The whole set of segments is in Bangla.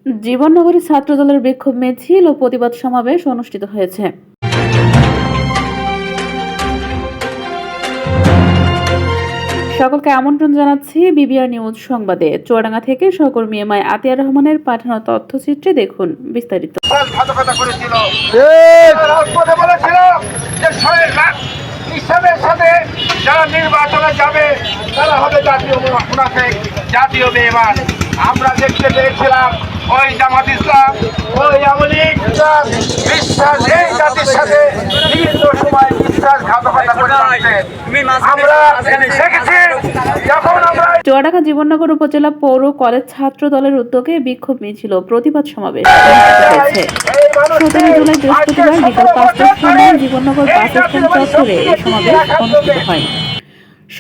জীবননগরে ছাত্রদলের বিক্ষোভ মিছিল ও প্রতিবাদ সমাবেশ অনুষ্ঠিত হয়েছে। সকলকে আমন্ত্রণ জানাচ্ছি বিবিআর নিউজ সংবাদে। চুয়াডাঙ্গা থেকে সহকর্মী এম আই আতিয়ার রহমানের পাঠানো তথ্যচিত্রে দেখুন বিস্তারিত। যারা নির্বাচনে যাবে তারা হবে জাতীয় বেঈমান। আমরা দেখতে পেয়েছিলাম ওই জামাত ইসলাম, ওই আওয়ামী লীগ বিশ্বাস এই জাতির সাথে বিভিন্ন সময় বিশ্বাসঘাতকতা করে আসছে। আমরা দেখেছি যখন আমরা চুয়াডাঙ্গা জীবননগর উপজেলা পৌর কলেজ ছাত্র দলের উদ্যোগে বিক্ষোভ মিছিল ও প্রতিবাদ সমাবেশ হয়েছে। 17 জুলাই বৃহস্পতিবার বিকাল 5টার সময় জীবননগর বাস স্ট্যান্ড চত্বরে এই সমাবেশ অনুষ্ঠিত হয়।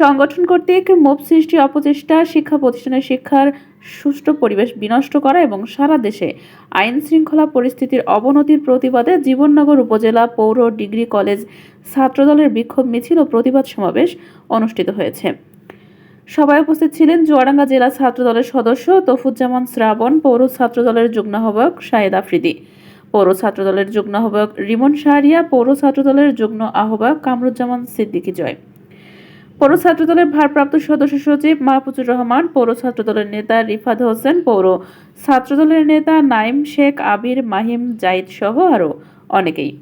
সংগঠন কর্তৃক মোব সৃষ্টি অপচেষ্টা, শিক্ষা প্রতিষ্ঠানের শিক্ষার সুষ্ঠু পরিবেশ বিনষ্ট করা এবং সারা দেশে আইন শৃঙ্খলা পরিস্থিতির অবনতির প্রতিবাদে জীবননগর উপজেলা পৌর ডিগ্রি কলেজ ছাত্রদলের বিক্ষোভ মিছিল ও প্রতিবাদ সমাবেশ অনুষ্ঠিত হয়েছে। সভায় উপস্থিত ছিলেন চুয়াডাঙ্গা জেলা ছাত্রদলের সদস্য তফুজ্জামান শ্রাবণ, পৌর ছাত্রদলের যুগ্ম আহ্বায়ক শাহেদ আফ্রিদি, পৌর ছাত্রদলের যুগ্ম আহ্বায়ক রিমন শাহরিয়া, পৌর ছাত্রদলের যুগ্ম আহ্বায়ক কামরুজ্জামান সিদ্দিকী জয়, পৌর ছাত্রদলের ভারপ্রাপ্ত সদস্য সচিব মাহফুজুর রহমান, পৌর ছাত্রদলের নেতা রিফাত হোসেন, পৌর ছাত্রদলের নেতা নাইম শেখ, আবির, মাহিম, জাইদ সহ আরও অনেকেই।